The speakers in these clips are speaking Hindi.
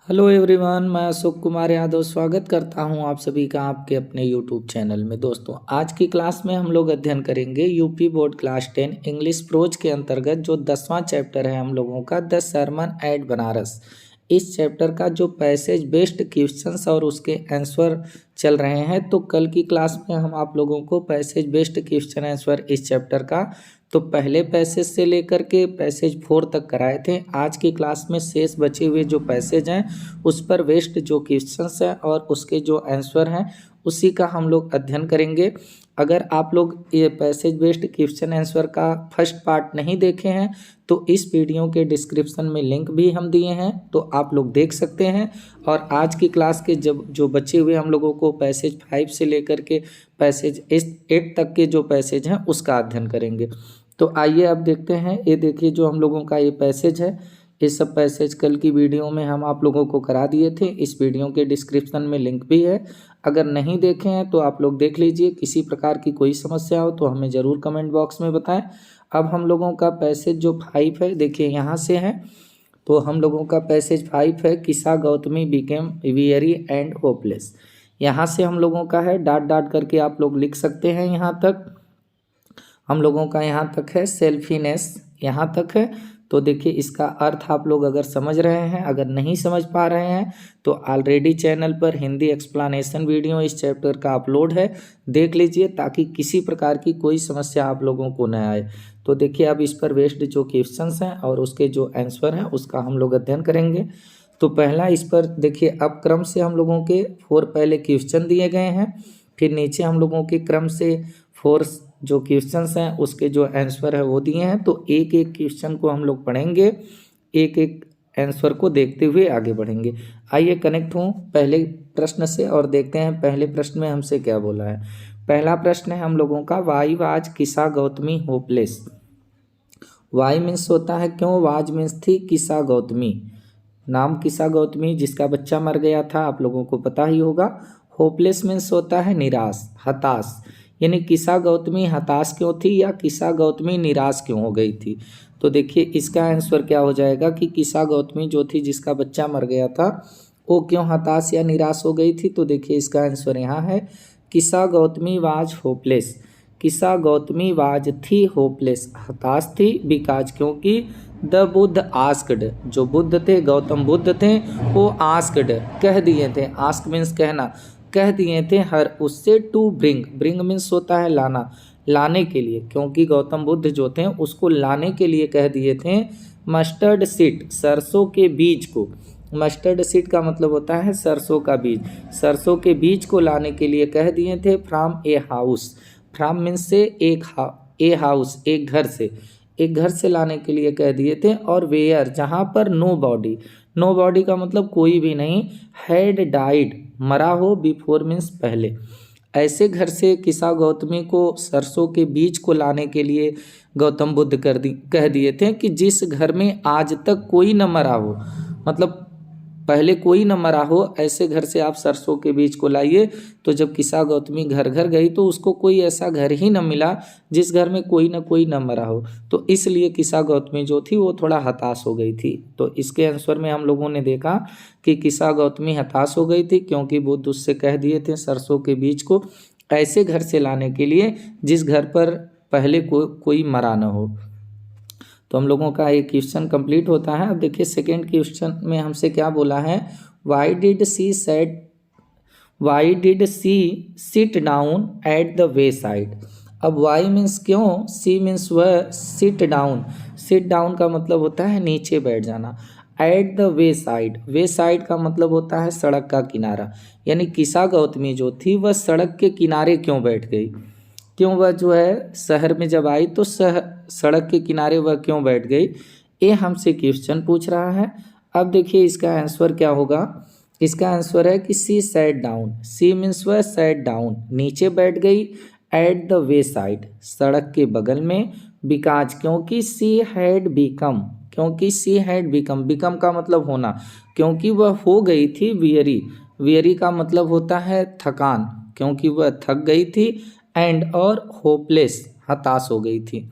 हेलो एवरीवन, मैं अशोक कुमार यादव स्वागत करता हूं आप सभी का आपके अपने यूट्यूब चैनल में। दोस्तों, आज की क्लास में हम लोग अध्ययन करेंगे UP board class 10 English pros के अंतर्गत जो 10वां चैप्टर है हम लोगों का, द सरमन एट बनारस। इस चैप्टर का जो पैसेज बेस्ड क्वेश्चंस और उसके आंसर चल रहे हैं, तो कल की क्लास में हम आप लोगों को पैसेज बेस्ड क्वेश्चन आंसर इस चैप्टर का तो पहले पैसेज से लेकर के पैसेज 4 तक कराए थे। आज की क्लास में शेष बचे हुए जो पैसेज हैं उस पर बेस्ड जो क्वेश्चंस हैं और उसके जो आंसर हैं उसी का हम लोग अध्ययन करेंगे। अगर आप लोग ये पैसेज बेस्ड क्वेश्चन आंसर का फर्स्ट पार्ट नहीं देखे हैं तो इस वीडियो के डिस्क्रिप्शन में लिंक भी हम दिए हैं, तो आप लोग देख सकते हैं। और आज की क्लास के जब जो बचे हुए हम लोगों को पैसेज 5 से लेकर के पैसेज 8 तक के जो पैसेज हैं उसका अध्ययन करेंगे। तो आइए अब देखते हैं। ये देखिए, जो हम लोगों का ये पैसेज है, ये सब पैसेज कल की वीडियो में हम आप लोगों को करा दिए थे। इस वीडियो के डिस्क्रिप्शन में लिंक भी है, अगर नहीं देखे हैं तो आप लोग देख लीजिए। किसी प्रकार की कोई समस्या हो तो हमें ज़रूर कमेंट बॉक्स में बताएं। अब हम लोगों का पैसेज जो 5 है, देखिए यहाँ से है, तो हम लोगों का पैसेज 5 है, किस्सा Gautami became weary and hopeless. यहाँ से हम लोगों का है, डॉट डॉट करके आप लोग लिख सकते हैं। यहाँ तक हम लोगों का यहाँ तक है, सेल्फीनेस यहाँ तक है। तो देखिए, इसका अर्थ आप लोग अगर समझ रहे हैं, अगर नहीं समझ पा रहे हैं तो ऑलरेडी चैनल पर हिंदी एक्सप्लेनेशन वीडियो इस चैप्टर का अपलोड है, देख लीजिए, ताकि किसी प्रकार की कोई समस्या आप लोगों को न आए। तो देखिए, अब इस पर बेस्ड जो क्वेश्चंस हैं और उसके जो आंसर हैं उसका हम लोग अध्ययन करेंगे। तो पहला इस पर देखिए, अब क्रम से हम लोगों के 4 पहले क्वेश्चन दिए गए हैं, फिर नीचे हम लोगों के क्रम से 4 जो क्वेश्चंस हैं उसके जो आंसर है वो दिए हैं। तो एक एक क्वेश्चन को हम लोग पढ़ेंगे, एक एक आंसर को देखते हुए आगे बढ़ेंगे। आइए कनेक्ट हों पहले प्रश्न से और देखते हैं पहले प्रश्न में हमसे क्या बोला है। पहला प्रश्न है हम लोगों का, वाई वाज किस्सा गौतमी होपलेस। वाई मीन्स होता है क्यों, वाज मीन्स थी, किस्सा गौतमी नाम किस्सा गौतमी जिसका बच्चा मर गया था, आप लोगों को पता ही होगा। होपलेस मीन्स होता है निराश, हताश, यानी किस्सा गौतमी हताश क्यों थी या किस्सा गौतमी निराश क्यों हो गई थी। तो देखिए, इसका आंसर क्या हो जाएगा कि किस्सा गौतमी जो थी जिसका बच्चा मर गया था वो क्यों हताश या निराश हो गई थी। तो देखिए, इसका आंसर यहाँ है, किस्सा गौतमी वाज होपलेस। किस्सा गौतमी वाज थी होपलेस, हताश थी, बिकॉज क्योंकि द बुद्ध आस्क्ड, जो बुद्ध थे, गौतम बुद्ध थे, वो आस्क्ड कह दिए थे, आस्क मीन्स कहना, कह दिए थे हर उससे, टू ब्रिंग, ब्रिंग मीन्स होता है लाना, लाने के लिए, क्योंकि गौतम बुद्ध जो थे उसको लाने के लिए कह दिए थे मस्टर्ड सीड, सरसों के बीज को। मस्टर्ड सीड का मतलब होता है सरसों का बीज, सरसों के बीज को लाने के लिए कह दिए थे। From a house, from means से एक, ए हाउस एक घर से, एक घर से लाने के लिए कह दिए थे। और वेयर जहाँ पर नो बॉडी, नो बॉडी का मतलब कोई भी नहीं, हैड डाइड मरा हो, बिफोर मीन्स पहले, ऐसे घर से किस्सा गौतमी को सरसों के बीज को लाने के लिए गौतम बुद्ध कह दिए थे कि जिस घर में आज तक कोई न मरा हो, मतलब पहले कोई न मरा हो, ऐसे घर से आप सरसों के बीज को लाइए। तो जब किस्सा गौतमी घर घर गई तो उसको कोई ऐसा घर ही न मिला जिस घर में कोई न मरा हो, तो इसलिए किस्सा गौतमी जो थी वो थोड़ा हताश हो गई थी। तो इसके आंसर में हम लोगों ने देखा कि किस्सा गौतमी हताश हो गई थी क्योंकि बुद्ध उससे कह दिए थे सरसों के बीज को ऐसे घर से लाने के लिए जिस घर पर पहले कोई मरा न हो। तो हम लोगों का एक क्वेश्चन कंप्लीट होता है। अब देखिए, सेकेंड क्वेश्चन में हमसे क्या बोला है, why did she sit down at the way side. अब वाई मीन्स क्यों, सी मीन्स वह, सिट डाउन, सिट डाउन का मतलब होता है नीचे बैठ जाना, at the way side, way side का मतलब होता है सड़क का किनारा, यानी किस्सा गौतमी जो थी वह सड़क के किनारे क्यों बैठ गई, क्यों वह जो है शहर में जब आई तो सड़क के किनारे वह क्यों बैठ गई, ये हमसे क्वेश्चन पूछ रहा है। अब देखिए, इसका आंसर क्या होगा। इसका आंसर है कि she sat down, she means वह सैट डाउन नीचे बैठ गई, एट द वे साइड सड़क के बगल में, बिकॉज क्योंकि सी हैड बिकम, क्योंकि सी हैड बिकम, बिकम का मतलब होना, क्योंकि वह हो गई थी वियरी, वियरी का मतलब होता है थकान, क्योंकि वह थक गई थी, एंड और होपलेस हताश हो गई थी,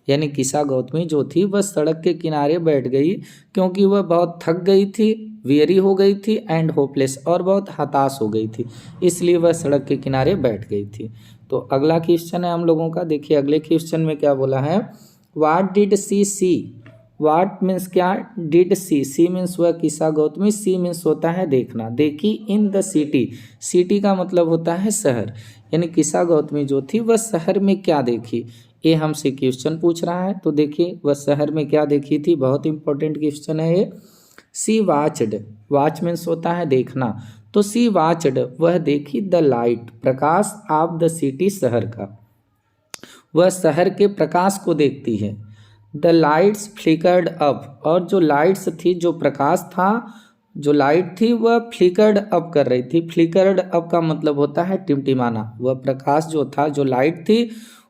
यानी किस्सा गौतमी जो थी वह सड़क के किनारे बैठ गई क्योंकि वह बहुत थक गई थी, वेरी हो गई थी एंड होपलेस, और बहुत हताश हो गई थी, इसलिए वह सड़क के किनारे बैठ गई थी। तो अगला क्वेश्चन है हम लोगों का, देखिए अगले क्वेश्चन में क्या बोला है, what did she see. What means क्या, डिड सी, सी मीन्स वह किस्सा गौतमी, सी मीन्स होता है देखना, देखी इन द सिटी, सिटी का मतलब होता है शहर, यानी किस्सा गौतमी जो थी वह शहर में क्या देखी, ये हमसे क्वेश्चन पूछ रहा है। तो देखिए वह शहर में क्या देखी थी, बहुत इंपॉर्टेंट क्वेश्चन है ये। सी वाचड, वाच मीन्स होता है देखना, तो सी वाचड वह देखी the light, Prakash of the city, शहर का, वह शहर के प्रकाश को देखती है। द लाइट्स फ्लिकर्ड अप, और जो लाइट्स थी, जो प्रकाश था, जो लाइट थी वह फ्लिकर्ड अप कर रही थी। फ्लिकर्ड अप का मतलब होता है टिमटिमाना, वह प्रकाश जो था, जो लाइट थी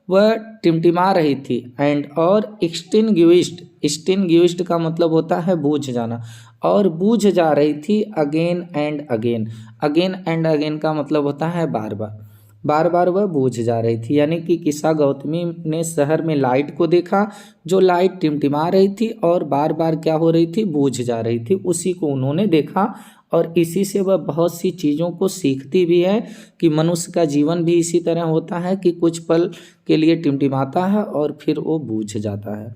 वह टिमटिमा रही थी। एंड और एक्सटिंग्विश्ड, एक्सटिंग्विश्ड का मतलब होता है बूझ जाना, और बूझ जा रही थी again and again, again and again का मतलब होता है बार बार, बार बार वह बूझ जा रही थी, यानी कि किस्सा गौतमी ने शहर में लाइट को देखा, जो लाइट टिमटिमा रही थी और बार बार क्या हो रही थी, बूझ जा रही थी, उसी को उन्होंने देखा। और इसी से वह बहुत सी चीज़ों को सीखती भी है कि मनुष्य का जीवन भी इसी तरह होता है कि कुछ पल के लिए टिमटिमाता है और फिर वो बूझ जाता है।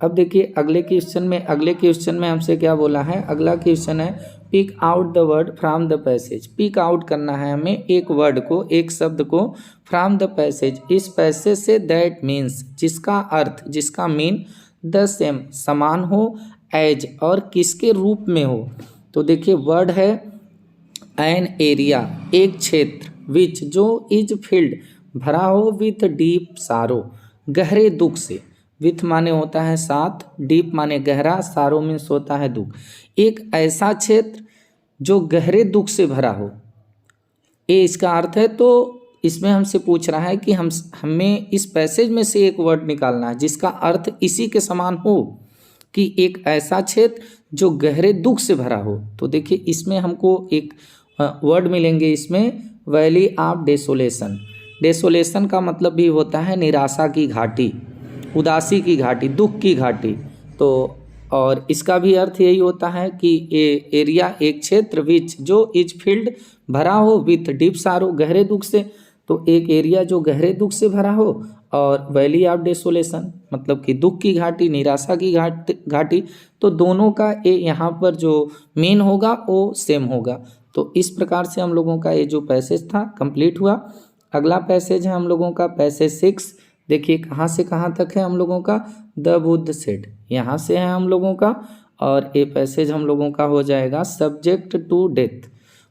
अब देखिए अगले क्वेश्चन में हमसे क्या बोला है, अगला क्वेश्चन है pick out the word from the passage. Pick out करना है हमें एक वर्ड को, एक शब्द को, फ्रॉम द पैसेज, इस पैसेज से, दैट मीन्स जिसका अर्थ, जिसका मीन द सेम समान हो, एज और किसके रूप में हो। तो देखिए वर्ड है एन एरिया, एक क्षेत्र, विच जो इज फील्ड भरा हो, विथ डीप सारो गहरे दुख से, विथ माने होता है साथ, डीप माने गहरा, सारो मीन्स होता है दुख, एक ऐसा क्षेत्र जो गहरे दुख से भरा हो, ये इसका अर्थ है। तो इसमें हमसे पूछ रहा है कि हमें इस पैसेज में से एक वर्ड निकालना है जिसका अर्थ इसी के समान हो, कि एक ऐसा क्षेत्र जो गहरे दुख से भरा हो। तो देखिए इसमें हमको एक वर्ड मिलेंगे, इसमें वैली ऑफ डेसोलेशन। डेसोलेशन का मतलब भी होता है निराशा की घाटी, उदासी की घाटी, दुख की घाटी। तो और इसका भी अर्थ यही होता है कि एरिया एक क्षेत्र, विच जो इज फील्ड भरा हो, विथ डीप सारो गहरे दुख से, तो एक एरिया जो गहरे दुख से भरा हो, और वैली ऑफ डेसोलेशन मतलब कि दुख की घाटी, निराशा की घाटी। तो दोनों का ये यहाँ पर जो मीन होगा वो सेम होगा। तो इस प्रकार से हम लोगों का ये जो पैसेज था कंप्लीट हुआ। अगला पैसेज है हम लोगों का पैसेज 6। देखिए कहाँ से कहाँ तक है हम लोगों का, द बुद्ध सेड, यहाँ से है हम लोगों का। और ये पैसेज हम लोगों का हो जाएगा सब्जेक्ट टू डेथ,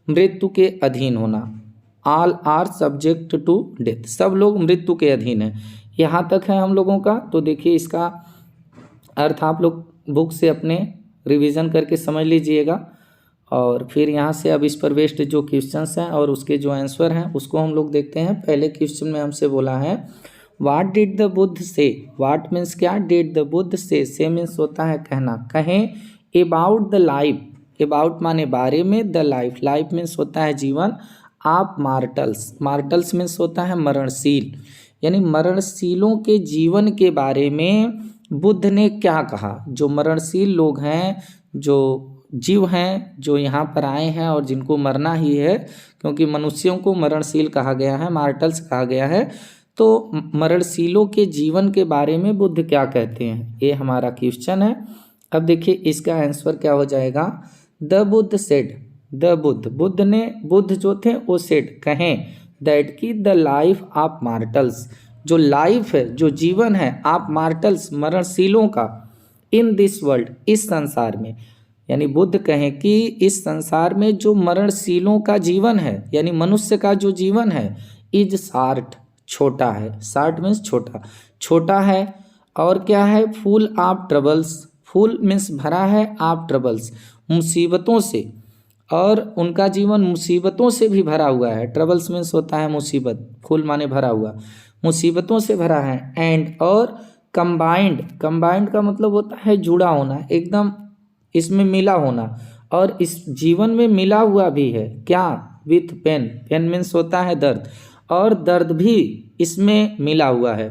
मृत्यु के अधीन होना। All are subject to death, सब लोग मृत्यु के अधीन हैं, यहाँ तक है हम लोगों का। तो देखिए इसका अर्थ आप लोग बुक से अपने रिवीजन करके समझ लीजिएगा। और फिर यहाँ से अब इस पर बेस्ड जो क्वेश्चंस हैं और उसके जो आंसर हैं उसको हम लोग देखते हैं। पहले क्वेश्चन में हमसे बोला है व्हाट डिड द बुद्ध से। व्हाट मीन्स क्या, डिड द बुद्ध से मीन्स होता है कहना, कहें अबाउट द लाइफ, अबाउट माने बारे में, द लाइफ, लाइफ मीन्स होता है जीवन, आप मार्टल्स, मार्टल्स मीन्स होता है मरणशील, यानी मरणशीलों के जीवन के बारे में बुद्ध ने क्या कहा। जो मरणशील लोग हैं, जो जीव हैं, जो यहाँ पर आए हैं और जिनको मरना ही है, क्योंकि मनुष्यों को मरणशील कहा गया है, मार्टल्स कहा गया है। तो मरणशीलों के जीवन के बारे में बुद्ध क्या कहते हैं, ये हमारा क्वेश्चन है। अब देखिए इसका आंसर क्या हो जाएगा, the Buddha said, the Buddha, Buddha ने, बुद्ध जो थे वो सेड कहें, दैट की द लाइफ ऑफ मार्टल्स, जो लाइफ है, जो जीवन है, ऑफ मार्टल्स मरणशीलों का, इन दिस वर्ल्ड, इस संसार में, यानी बुद्ध कहें कि इस संसार में जो मरणशीलों का जीवन है, यानी मनुष्य का जो जीवन है, इज शार्ट, छोटा है, शार्ट मीन्स छोटा, छोटा है। और क्या है, full of troubles, full means भरा है, ऑफ ट्रबल्स मुसीबतों से, और उनका जीवन मुसीबतों से भी भरा हुआ है। ट्रबल्स मीन्स होता है मुसीबत, फुल माने भरा हुआ, मुसीबतों से भरा है। एंड और कंबाइंड, कंबाइंड का मतलब होता है जुड़ा होना, एकदम इसमें मिला होना, और इस जीवन में मिला हुआ भी है क्या, विथ पेन, पेन मीन्स होता है दर्द, और दर्द भी इसमें मिला हुआ है।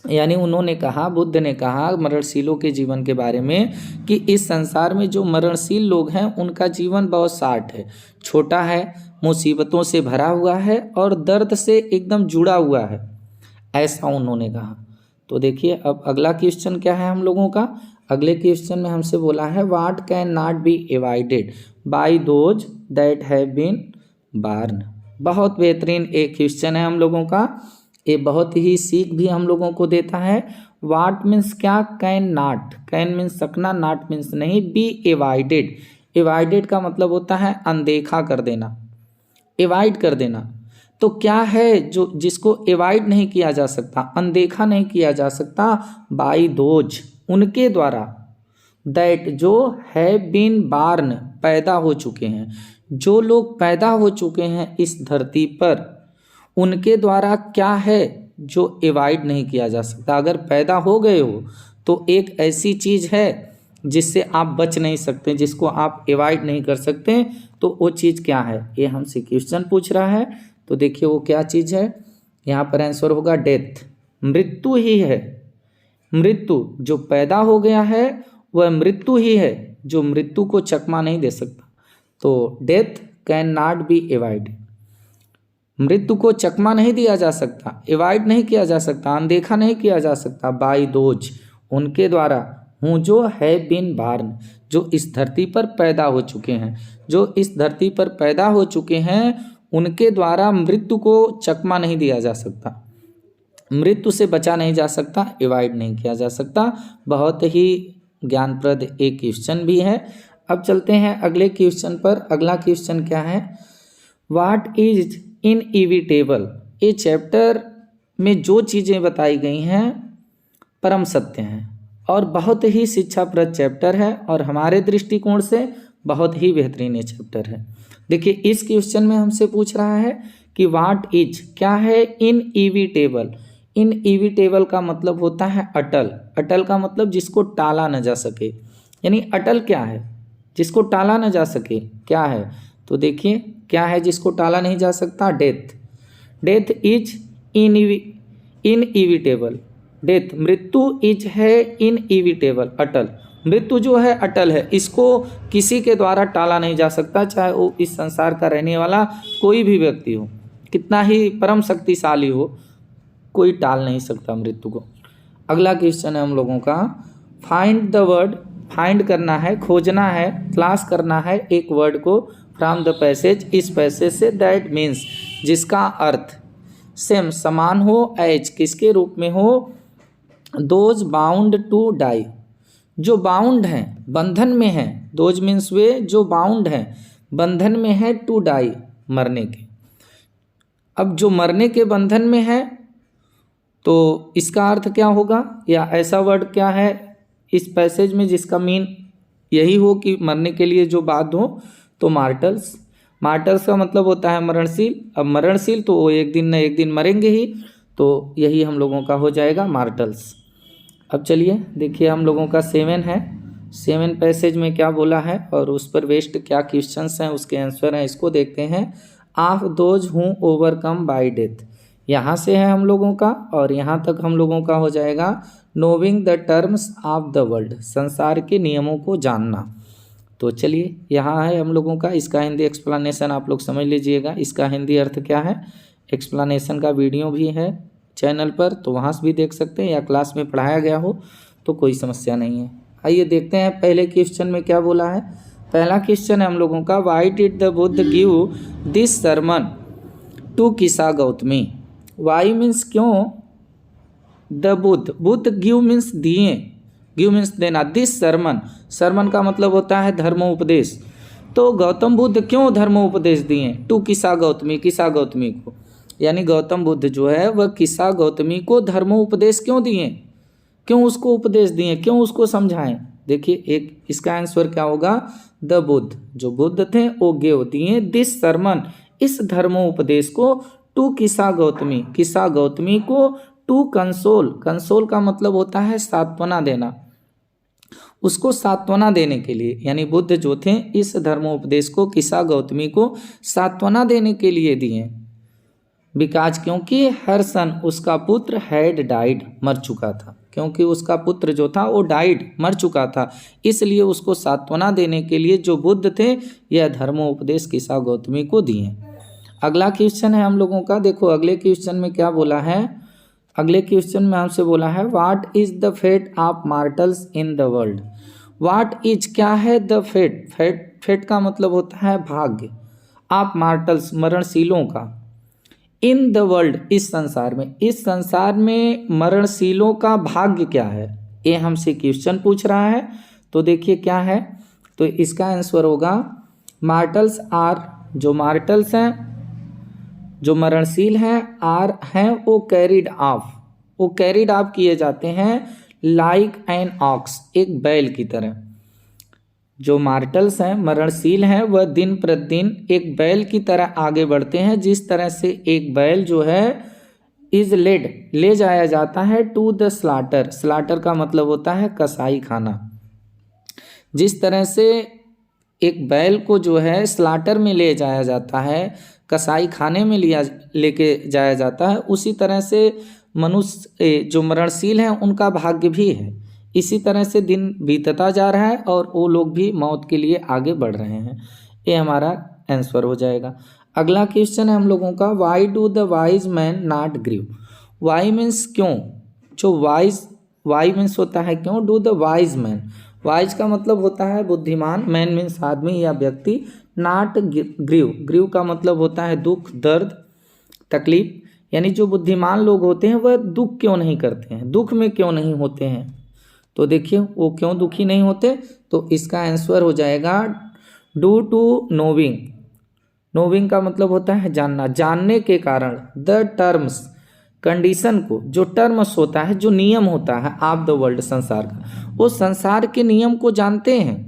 यानी उन्होंने कहा, बुद्ध ने कहा मरणशीलों के जीवन के बारे में कि इस संसार में जो मरणशील लोग हैं उनका जीवन बहुत शार्ट है, छोटा है, मुसीबतों से भरा हुआ है और दर्द से एकदम जुड़ा हुआ है, ऐसा उन्होंने कहा। तो देखिए अब अगला क्वेश्चन क्या है हम लोगों का। अगले क्वेश्चन में हमसे बोला है what can not be avoided by those that have been born. बहुत बेहतरीन एक क्वेश्चन है हम लोगों का, ये बहुत ही सीख भी हम लोगों को देता है। वाट मीन्स क्या, कैन नॉट, कैन मीन्स सकना, नॉट मीन्स नहीं, बी एवॉइडेड, एवॉइडेड का मतलब होता है अनदेखा कर देना, एवॉइड कर देना। तो क्या है जो जिसको एवॉइड नहीं किया जा सकता, अनदेखा नहीं किया जा सकता, बाय दोज उनके द्वारा, दैट जो है बीन बार्न पैदा हो चुके हैं, जो लोग पैदा हो चुके हैं इस धरती पर, उनके द्वारा क्या है जो एवॉइड नहीं किया जा सकता। अगर पैदा हो गए हो तो एक ऐसी चीज़ है जिससे आप बच नहीं सकते, जिसको आप एवॉइड नहीं कर सकते, तो वो चीज़ क्या है, ये हमसे क्वेश्चन पूछ रहा है। तो देखिए वो क्या चीज़ है, यहाँ पर आंसर होगा डेथ, मृत्यु ही है। मृत्यु जो पैदा हो गया है वह मृत्यु ही है, जो मृत्यु को चकमा नहीं दे सकता। तो death can not be avoided, मृत्यु को चकमा नहीं दिया जा सकता, एवॉइड नहीं किया जा सकता, अनदेखा नहीं किया जा सकता, बाय दोज उनके द्वारा, हूँ जो है बीन बार्न जो इस धरती पर पैदा हो चुके हैं, जो इस धरती पर पैदा हो चुके हैं उनके द्वारा मृत्यु को चकमा नहीं दिया जा सकता, मृत्यु से बचा नहीं जा सकता, एवॉइड नहीं किया जा सकता। बहुत ही ज्ञानप्रद एक क्वेश्चन भी है। अब चलते हैं अगले क्वेश्चन पर। अगला क्वेश्चन क्या है, व्हाट इज इनएविटेबल। ये चैप्टर में जो चीज़ें बताई गई हैं परम सत्य हैं और बहुत ही शिक्षाप्रद चैप्टर है और हमारे दृष्टिकोण से बहुत ही बेहतरीन ये चैप्टर है। देखिए इस क्वेश्चन में हमसे पूछ रहा है कि व्हाट इज क्या है इनएविटेबल। इनएविटेबल का मतलब होता है अटल, अटल का मतलब जिसको टाला न जा सके, यानी अटल क्या है, जिसको टाला न जा सके क्या है। तो देखिए क्या है जिसको टाला नहीं जा सकता, death, death is inevitable, death मृत्यु इज है इनएविटेबल, अटल, मृत्यु जो है अटल है, इसको किसी के द्वारा टाला नहीं जा सकता, चाहे वो इस संसार का रहने वाला कोई भी व्यक्ति हो, कितना ही परम शक्तिशाली हो, कोई टाल नहीं सकता मृत्यु को। अगला क्वेश्चन है हम लोगों का, फाइंड द वर्ड, फाइंड करना है, खोजना है, क्लास करना है एक वर्ड को फ्रॉम द पैसेज, इस पैसेज से, दैट मीन्स जिसका अर्थ सेम समान हो, एज किसके रूप में हो, दोज बाउंड टू डाई जो बाउंड हैं, बंधन में हैं, दोज मीन्स वे जो बाउंड हैं, बंधन में है, टू डाई मरने के। अब जो मरने के बंधन में है तो इसका अर्थ क्या होगा, या ऐसा वर्ड क्या है इस पैसेज में जिसका मीन यही हो कि मरने के लिए जो बाध्य हो, तो मार्टल्स, मार्टल्स का मतलब होता है मरणशील। अब मरणशील तो वो एक दिन न एक दिन मरेंगे ही, तो यही हम लोगों का हो जाएगा मार्टल्स। अब चलिए देखिए हम लोगों का 7 है, 7 पैसेज में क्या बोला है और उस पर बेस्ड क्या क्वेश्चंस हैं, उसके आंसर हैं, इसको देखते हैं। Of those who overcome bye death, यहाँ से है हम लोगों का और यहाँ तक हम लोगों का हो जाएगा नोविंग the terms of the world, संसार के नियमों को जानना। तो चलिए यहाँ है हम लोगों का, इसका हिंदी एक्सप्लेनेशन आप लोग समझ लीजिएगा, इसका हिंदी अर्थ क्या है, एक्सप्लेनेशन का वीडियो भी है चैनल पर, तो वहाँ से भी देख सकते हैं, या क्लास में पढ़ाया गया हो तो कोई समस्या नहीं है। आइए देखते हैं पहले क्वेश्चन में क्या बोला है। पहला क्वेश्चन है हम लोगों का, why did the Buddha give this sermon to Kisa Gotami. Why means क्यों, the Buddha, Buddha give means दिए, गिव मीन्स देना, दिस सरमन, सरमन का मतलब होता है धर्मोपदेश, तो गौतम बुद्ध क्यों धर्मोपदेश दिए, टू किसा गौतमी, किसा गौतमी को, यानी गौतम बुद्ध जो है वह किसा गौतमी को धर्मोपदेश क्यों दिए, क्यों उसको उपदेश दिए, क्यों उसको समझाएं। देखिए एक इसका आंसर क्या होगा, द बुद्ध, जो बुद्ध थे वो गिव दिए, दिस सरमन इस धर्मोपदेश को, टू किसा गौतमी, किसा गौतमी को, टू कंसोल, कंसोल का मतलब होता है सांत्वना देना, उसको सांत्वना देने के लिए, यानी बुद्ध जो थे इस धर्मोपदेश को किसा गौतमी को सांत्वना देने के लिए दिए। बिकॉज क्योंकि हर सन उसका पुत्र हैड डाइड मर चुका था, क्योंकि उसका पुत्र जो था वो डाइड मर चुका था, इसलिए उसको सांत्वना देने के लिए जो बुद्ध थे यह धर्मोपदेश किसा गौतमी को दिए। अगला क्वेश्चन है हम लोगों का, देखो अगले क्वेश्चन में क्या बोला है। अगले क्वेश्चन में हमसे बोला है what is the fate of mortals in the world. What is क्या है द फेट, फेट का मतलब होता है भाग्य, ऑफ मार्टल्स मरणशीलों का, इन द वर्ल्ड इस संसार में, इस संसार में मरणशीलों का भाग्य क्या है, ये हमसे क्वेश्चन पूछ रहा है। तो देखिए क्या है, तो इसका आंसर होगा मार्टल्स आर, जो मार्टल्स हैं जो मरणशील हैं, आर हैं वो कैरिड ऑफ, वो कैरिड ऑफ किए जाते हैं लाइक एन ऑक्स, एक बैल की तरह। जो मार्टल्स हैं मरणशील हैं वह दिन प्रतिदिन एक बैल की तरह आगे बढ़ते हैं, जिस तरह से एक बैल जो है इज लेड ले जाया जाता है टू द स्लाटर, स्लाटर का मतलब होता है कसाई खाना। जिस तरह से एक बैल को जो है स्लाटर में ले जाया जाता है, कसाई खाने में लेके जाया जाता है, उसी तरह से मनुष्य जो मरणशील हैं उनका भाग्य भी है। इसी तरह से दिन बीतता जा रहा है और वो लोग भी मौत के लिए आगे बढ़ रहे हैं। ये हमारा आंसर हो जाएगा। अगला क्वेश्चन है हम लोगों का, why do the wise man not grieve. Why means क्यों, जो वाई मीन्स होता है क्यों, do the wise man, wise का मतलब होता है बुद्धिमान, मैन मीन्स आदमी या व्यक्ति, नॉट ग्रीव, ग्रीव का मतलब होता है दुख, दर्द, तकलीफ, यानी जो बुद्धिमान लोग होते हैं वह दुख क्यों नहीं करते हैं, दुख में क्यों नहीं होते हैं। तो देखिए वो क्यों दुखी नहीं होते, तो इसका आंसर हो जाएगा डू टू नोविंग। नोविंग का मतलब होता है जानना, जानने के कारण, द टर्म्स कंडीशन को, जो टर्म्स होता है जो नियम होता है ऑफ द वर्ल्ड संसार का, वो संसार के नियम को जानते हैं।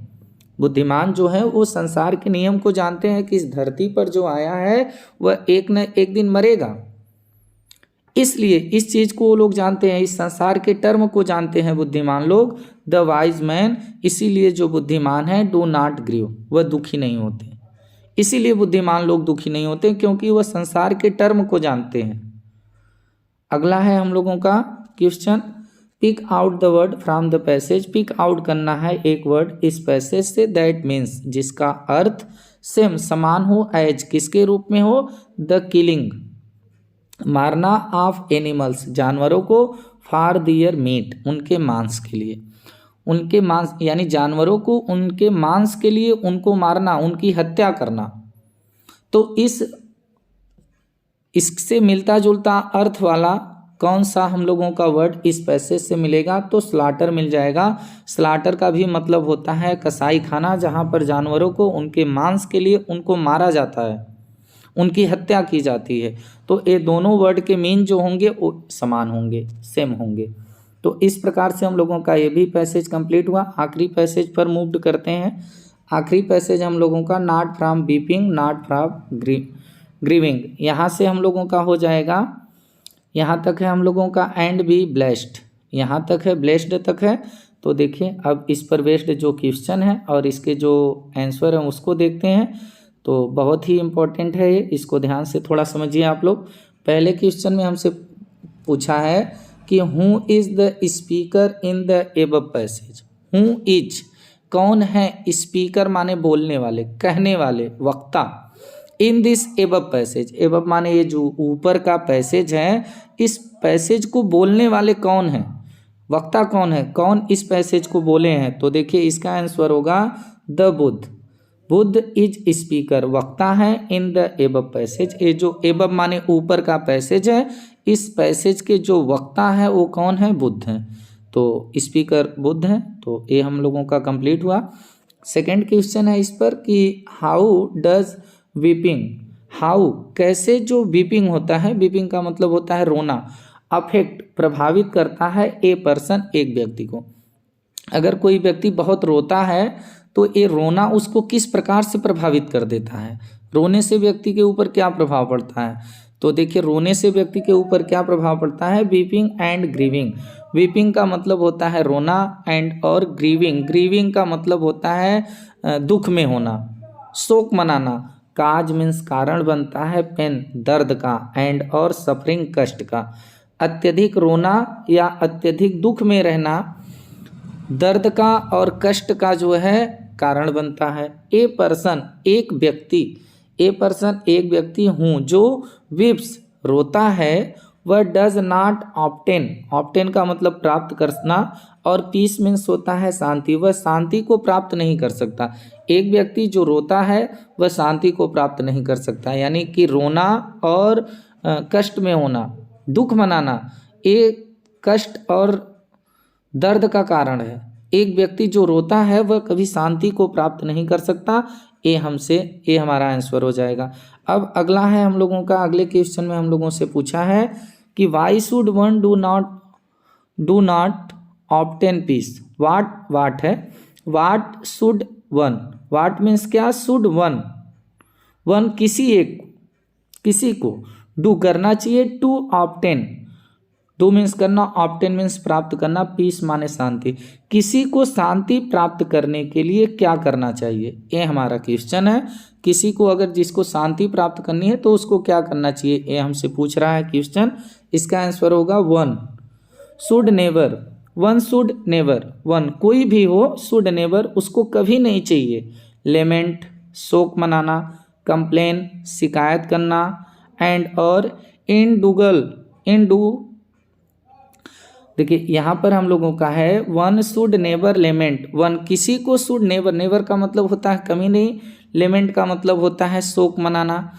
बुद्धिमान जो है वो संसार के नियम को जानते हैं कि इस धरती पर जो आया है वह एक न एक दिन मरेगा, इसलिए इस चीज़ को वो लोग जानते हैं, इस संसार के टर्म को जानते हैं बुद्धिमान लोग, द वाइज मैन, इसीलिए जो बुद्धिमान है डू नॉट ग्रीव, वह दुखी नहीं होते। इसीलिए बुद्धिमान लोग दुखी नहीं होते क्योंकि वह संसार के टर्म को जानते हैं। अगला है हम लोगों का question, pick out the word from the passage. Pick out करना है एक वर्ड इस पैसेज से, दैट मीन्स जिसका अर्थ सेम समान हो, एज किसके रूप में हो, द किलिंग मारना, ऑफ एनिमल्स जानवरों को, फॉर दियर मीट उनके मांस के लिए, उनके मांस यानी जानवरों को उनके मांस के लिए उनको मारना, उनकी हत्या करना। तो इससे मिलता जुलता अर्थ वाला कौन सा हम लोगों का वर्ड इस पैसेज से मिलेगा, तो स्लाटर मिल जाएगा। स्लाटर का भी मतलब होता है कसाई खाना, जहाँ पर जानवरों को उनके मांस के लिए उनको मारा जाता है, उनकी हत्या की जाती है। तो ये दोनों वर्ड के मीन जो होंगे वो समान होंगे, सेम होंगे। तो इस प्रकार से हम लोगों का ये भी पैसेज कंप्लीट हुआ। आखिरी पैसेज पर मूव करते हैं। आखिरी पैसेज हम लोगों का, not from weeping not from grieving, यहाँ से हम लोगों का हो जाएगा, यहाँ तक है हम लोगों का एंड बी ब्लेस्ड, यहाँ तक है, ब्लेस्ड तक है। तो देखिए अब इस पर बेस्ड जो क्वेश्चन है और इसके जो आंसर हैं उसको देखते हैं। तो बहुत ही इम्पोर्टेंट है ये, इसको ध्यान से थोड़ा समझिए आप लोग। पहले क्वेश्चन में हमसे पूछा है कि who is the speaker in the above passage. Who is कौन है, स्पीकर माने बोलने वाले, कहने वाले, वक्ता, in this above passage, above माने ये जो ऊपर का पैसेज है, इस पैसेज को बोलने वाले कौन हैं, वक्ता कौन है, कौन इस पैसेज को बोले हैं। तो देखिए इसका आंसर होगा the Buddha, Buddha is speaker, वक्ता है इन द एबव पैसेज। ये जो एबव माने ऊपर का पैसेज है, इस पैसेज के जो वक्ता है वो कौन है, बुद्ध हैं। तो स्पीकर बुद्ध हैं। तो ये हम लोगों का कंप्लीट हुआ। सेकंड क्वेश्चन है इस पर कि हाउ डज वीपिंग, हाउ कैसे जो वीपिंग होता है, वीपिंग का मतलब होता है रोना, अफेक्ट प्रभावित करता है ए पर्सन एक व्यक्ति को। अगर कोई व्यक्ति बहुत रोता है तो ये रोना उसको किस प्रकार से प्रभावित कर देता है, रोने से व्यक्ति के ऊपर क्या प्रभाव पड़ता है। तो देखिए रोने से व्यक्ति के ऊपर क्या प्रभाव पड़ता है, वीपिंग एंड ग्रीविंग। वीपिंग का मतलब होता है रोना एंड और ग्रीविंग, ग्रीविंग का मतलब होता है दुख में होना, शोक मनाना। काज मीन्स कारण बनता है, पेन दर्द का, एंड और सफरिंग कष्ट का। अत्यधिक रोना या अत्यधिक दुख में रहना दर्द का और कष्ट का जो है कारण बनता है। ए पर्सन एक व्यक्ति, ए पर्सन एक व्यक्ति हूँ जो विप्स रोता है, वह डज नॉट ऑब्टेन, ऑब्टेन का मतलब प्राप्त करना, और पीस मीन्स होता है शांति, वह शांति को प्राप्त नहीं कर सकता। एक व्यक्ति जो रोता है वह शांति को प्राप्त नहीं कर सकता, यानी कि रोना और कष्ट में होना, दुख मनाना, ये कष्ट और दर्द का कारण है। एक व्यक्ति जो रोता है वह कभी शांति को प्राप्त नहीं कर सकता। ये हमारा आंसर हो जाएगा। अब अगला है हम लोगों का, अगले क्वेश्चन में हम लोगों से पूछा है कि why should one do not obtain peace. What है, what should one, what means क्या, शुड वन किसी को डू करना चाहिए, टू ऑब्टेन, डू मीन्स करना, ऑब्टेन मीन्स प्राप्त करना, पीस माने शांति। किसी को शांति प्राप्त करने के लिए क्या करना चाहिए, ये हमारा क्वेश्चन है। किसी को अगर जिसको शांति प्राप्त करनी है तो उसको क्या करना चाहिए, ये हमसे पूछ रहा है क्वेश्चन। इसका आंसर होगा one should never, one should never, one कोई भी हो, शुड नेवर उसको कभी नहीं चाहिए, लेमेंट शोक मनाना, कंप्लेन शिकायत करना, एंड और इंडू देखिए यहाँ पर हम लोगों का है one should never lament, one किसी को शुड नेवर, नेवर का मतलब होता है कभी नहीं, लेमेंट का मतलब होता है शोक मनाना,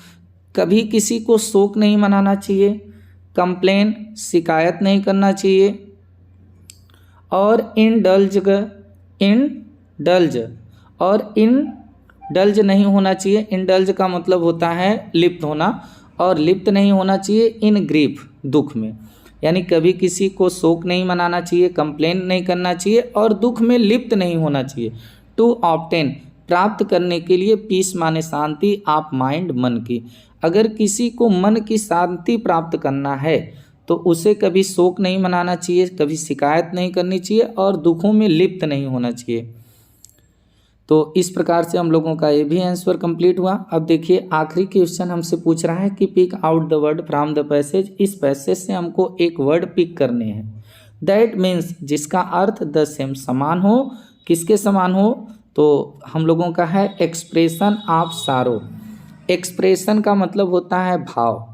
कभी किसी को शोक नहीं मनाना चाहिए, कंप्लेन शिकायत नहीं करना चाहिए, और इंडल्ज नहीं होना चाहिए। इंडल्ज का मतलब होता है लिप्त होना, और लिप्त नहीं होना चाहिए इन ग्रीफ, दुख में, यानी कभी किसी को शोक नहीं मनाना चाहिए, कंप्लेन नहीं करना चाहिए, और दुख में लिप्त नहीं होना चाहिए। टू ऑब्टेन प्राप्त करने के लिए, पीस माने शांति, आप माइंड मन की, अगर किसी को मन की शांति प्राप्त करना है तो उसे कभी शोक नहीं मनाना चाहिए, कभी शिकायत नहीं करनी चाहिए, और दुखों में लिप्त नहीं होना चाहिए। तो इस प्रकार से हम लोगों का ये भी आंसर कंप्लीट हुआ। अब देखिए आखिरी क्वेश्चन हमसे पूछ रहा है कि pick out the word from the passage, इस पैसेज से हमको एक वर्ड पिक करने हैं, दैट मीन्स जिसका अर्थ द सेम समान हो, किसके समान हो, तो हम लोगों का है एक्सप्रेशन ऑफ सारो। एक्सप्रेशन का मतलब होता है भाव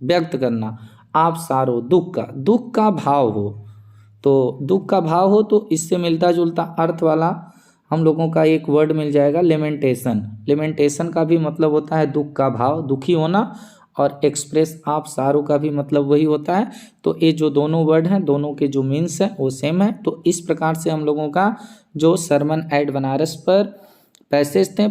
व्यक्त करना, आप सारो दुख का भाव हो, तो दुख का भाव हो तो इससे मिलता जुलता अर्थ वाला हम लोगों का एक वर्ड मिल जाएगा लेमेंटेशन। लेमेंटेशन का भी मतलब होता है दुख का भाव, दुखी होना, और एक्सप्रेस ऑफ सारो का भी मतलब वही होता है। तो ये जो दोनों वर्ड हैं, दोनों के जो मीन्स हैं वो सेम है। तो इस प्रकार से हम लोगों का जो सरमन एट बनारस पर पैसेज थे,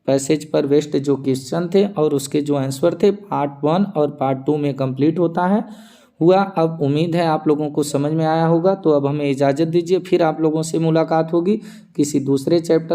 पैसेज पर वेस्ट जो क्वेश्चन थे और उसके जो आंसर थे, पार्ट 1 और पार्ट 2 में कंप्लीट हुआ। अब उम्मीद है आप लोगों को समझ में आया होगा। तो अब हमें इजाज़त दीजिए, फिर आप लोगों से मुलाकात होगी किसी दूसरे चैप्टर